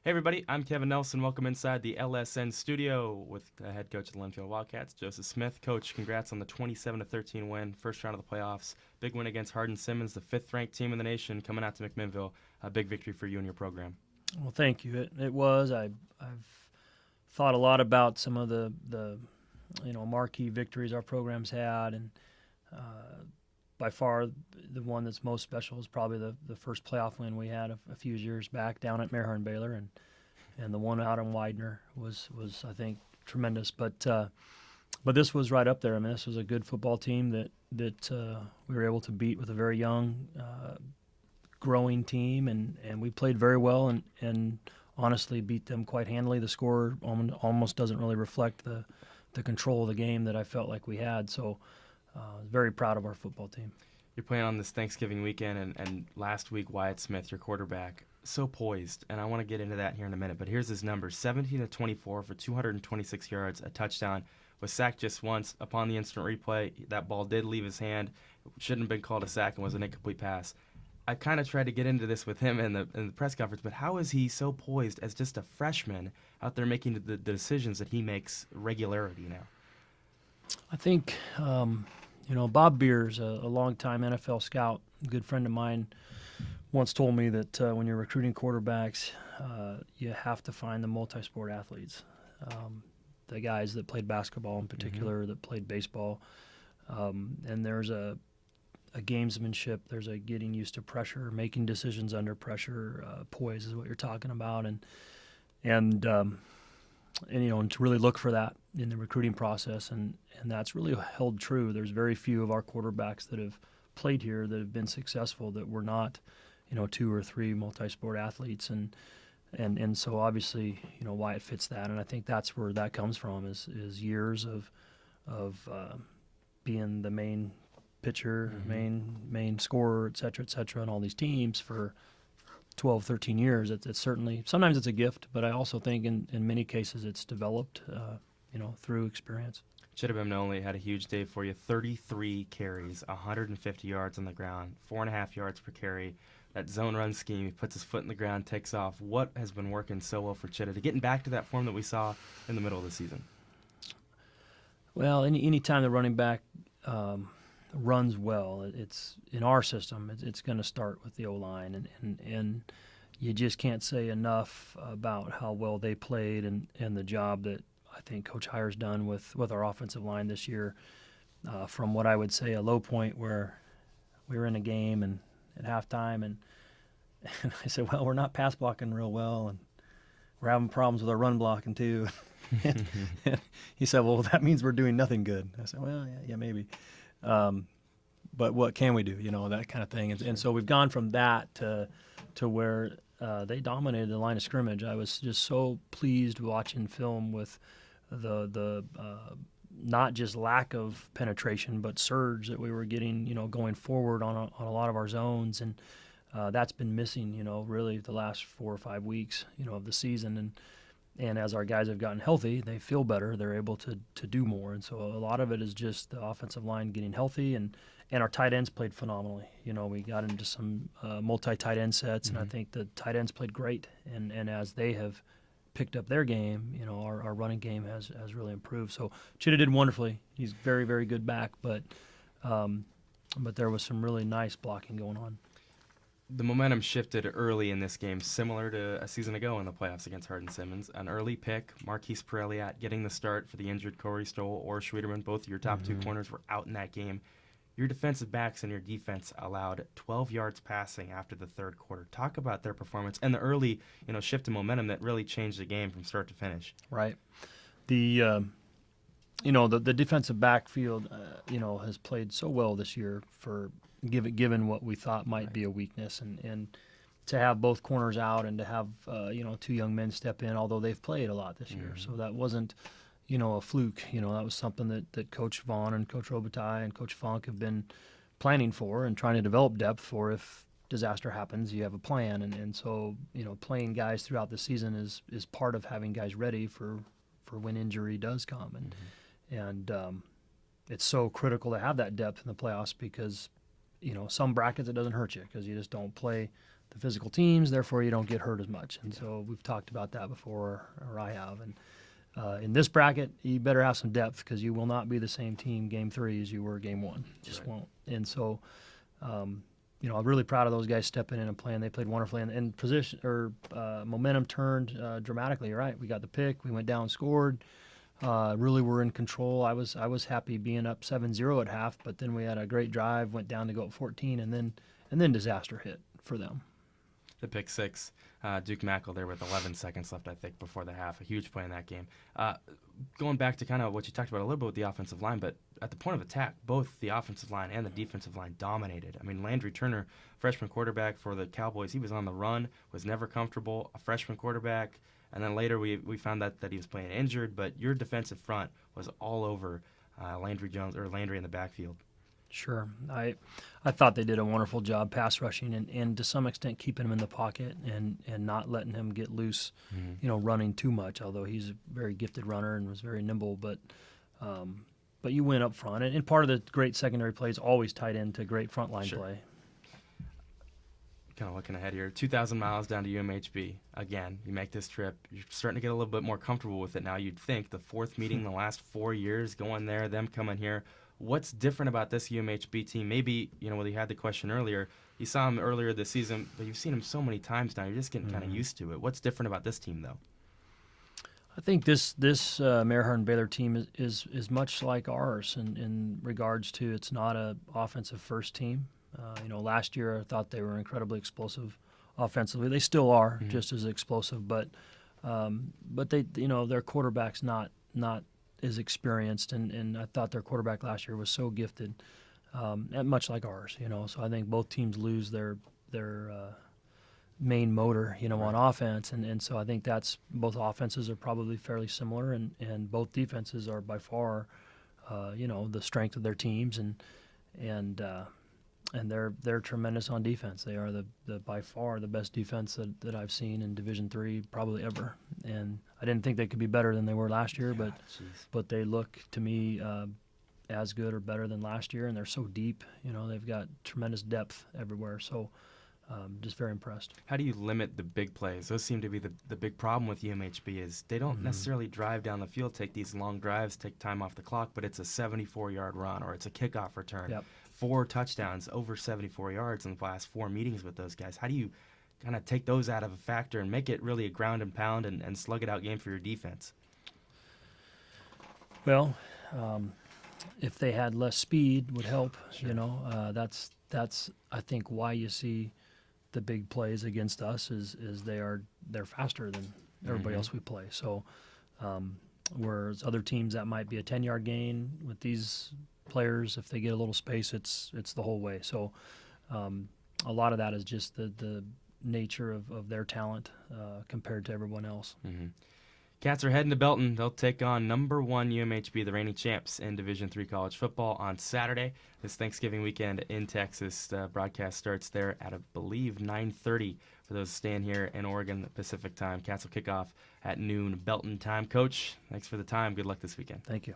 Hey everybody, I'm Kevin Nelson. Welcome inside the LSN studio with head coach of the Linfield Wildcats, Joseph Smith. Coach, congrats on the 27-13 win, first round of the playoffs. Big win against Hardin-Simmons, the fifth-ranked team in the nation, coming out to McMinnville. A big victory for you and your program. Well, thank you. It was. I've thought a lot about some of the marquee victories our programs had, and by far the one that's most special is probably the first playoff win we had a few years back down at Mary Hardin-Baylor, and the one out in Widener was I think tremendous. But this was right up there. I mean, this was a good football team that we were able to beat with a very young, growing team, and we played very well and honestly beat them quite handily. The score almost doesn't really reflect the control of the game that I felt like we had. So very proud of our football team. You're playing on this Thanksgiving weekend, and last week Wyatt Smith, your quarterback, so poised, and I want to get into that here in a minute, but here's his numbers: 17-24 for 226 yards, a touchdown, was sacked just once. Upon the instant replay, that ball did leave his hand. It shouldn't have been called a sack and was an incomplete pass. I kind of tried to get into this with him in the press conference, but how is he so poised as just a freshman out there making the decisions that he makes regularity now? I think, Bob Beers, a longtime NFL scout, a good friend of mine, once told me that when you're recruiting quarterbacks, you have to find the multi-sport athletes, the guys that played basketball in particular, that played baseball, and there's a gamesmanship, there's a getting used to pressure, making decisions under pressure, poise is what you're talking about, and to really look for that in the recruiting process, and that's really held true. There's very few of our quarterbacks that have played here that have been successful that were not, 2 or 3 multi-sport athletes, and so obviously, Wyatt fits that, and I think that's where that comes from is years of being the main pitcher, main scorer, et cetera, on all these teams for 12, 13 years. It's certainly, sometimes it's a gift, but I also think in many cases it's developed, through experience. Chittenden not only had a huge day for you, 33 carries, 150 yards on the ground, 4.5 yards per carry. That zone run scheme, he puts his foot in the ground, takes off. What has been working so well for Chittenden, getting back to that form that we saw in the middle of the season? Well, any time the running back runs well, it's in our system. It's going to start with the O-line, and you just can't say enough about how well they played and the job that I think Coach Heyer's done with our offensive line this year. From what I would say a low point where we were in a game and at halftime, and I said, well, we're not pass blocking real well, and we're having problems with our run blocking too. and he said, well, that means we're doing nothing good. I said, well, yeah, maybe. But what can we do? That kind of thing. And so we've gone from that to where they dominated the line of scrimmage. I was just so pleased watching film with the not just lack of penetration, but surge that we were getting, going forward on a lot of our zones. And that's been missing, really the last 4 or 5 weeks, of the season. And as our guys have gotten healthy, they feel better. They're able to do more. And so a lot of it is just the offensive line getting healthy, and our tight ends played phenomenally. We got into some multi-tight end sets, and I think the tight ends played great. And as they have picked up their game, our running game has really improved. So Chitta did wonderfully. He's very, very good back, but there was some really nice blocking going on. The momentum shifted early in this game, similar to a season ago in the playoffs against Hardin-Simmons. An early pick, Marquise Pirelliat getting the start for the injured Corey Stoll or Schwederman. Both of your top 2 corners were out in that game. Your defensive backs and your defense allowed 12 yards passing after the third quarter. Talk about their performance and the early, shift in momentum that really changed the game from start to finish. Right. The defensive backfield, has played so well this year for given what we thought might be a weakness, and to have both corners out and to have 2 young men step in, although they've played a lot this year, so that wasn't a fluke. That was something that Coach Vaughn and Coach Robitaille and Coach Funk have been planning for and trying to develop depth for. If disaster happens, you have a plan, and so playing guys throughout the season is part of having guys ready for when injury does come, and it's so critical to have that depth in the playoffs because some brackets it doesn't hurt you because you just don't play the physical teams, therefore you don't get hurt as much. And so we've talked about that before, or I have. And in this bracket, you better have some depth because you will not be the same team game 3 as you were game 1. Just won't. And so, I'm really proud of those guys stepping in and playing. They played wonderfully, and position or momentum turned dramatically. You're right. We got the pick. We went down, scored. Really were in control. I was happy being up 7-0 at half, but then we had a great drive, went down to go up 14, and then disaster hit for them. The pick six, Duke Mackel there with 11 seconds left, I think, before the half. A huge play in that game. Going back to kind of what you talked about a little bit with the offensive line, but at the point of attack, both the offensive line and the defensive line dominated. I mean, Landry Turner, freshman quarterback for the Cowboys, he was on the run, was never comfortable, a freshman quarterback, and then later we found that he was playing injured, but your defensive front was all over Landry in the backfield. Sure. I thought they did a wonderful job pass rushing and to some extent keeping him in the pocket and not letting him get loose, running too much, although he's a very gifted runner and was very nimble. But you win up front. And part of the great secondary play is always tied into great frontline play. Kind of looking ahead here, 2,000 miles down to UMHB. Again, you make this trip. You're starting to get a little bit more comfortable with it now. You'd think the fourth meeting in the last 4 years, going there, them coming here. What's different about this UMHB team? Maybe, when you had the question earlier, you saw him earlier this season, but you've seen him so many times now. You're just getting kind of used to it. What's different about this team, though? I think this Mary Hardin-Baylor team is much like ours in regards to it's not a offensive first team. Last year I thought they were incredibly explosive offensively. They still are just as explosive, but they their quarterback's not is experienced, and I thought their quarterback last year was so gifted, and much like ours, So I think both teams lose their main motor, on offense, and so I think that's both offenses are probably fairly similar, and both defenses are by far, the strength of their teams, and they're tremendous on defense. They are the by far the best defense that I've seen in Division III probably ever. And I didn't think they could be better than they were last year, but they look to me as good or better than last year. And they're so deep. They've got tremendous depth everywhere. So just very impressed. How do you limit the big plays? Those seem to be the big problem with UMHB is they don't necessarily drive down the field, take these long drives, take time off the clock, but it's a 74-yard run or it's a kickoff return. Yep. 4 touchdowns, over 74 yards in the last 4 meetings with those guys. How do you kind of take those out of a factor and make it really a ground and pound and slug it out game for your defense? Well, if they had less speed would help. Sure. That's I think why you see the big plays against us is they're faster than everybody else we play. So whereas other teams that might be a 10-yard gain with these players, if they get a little space, it's the whole way. So a lot of that is just the nature of their talent compared to everyone else. Cats are heading to Belton. They'll take on number 1 UMHB, the reigning champs in Division III college football, on Saturday. This Thanksgiving weekend in Texas. The broadcast starts there at, I believe, 9:30 for those staying here in Oregon Pacific time. Cats will kick off at noon Belton time. Coach, thanks for the time. Good luck this weekend. Thank you.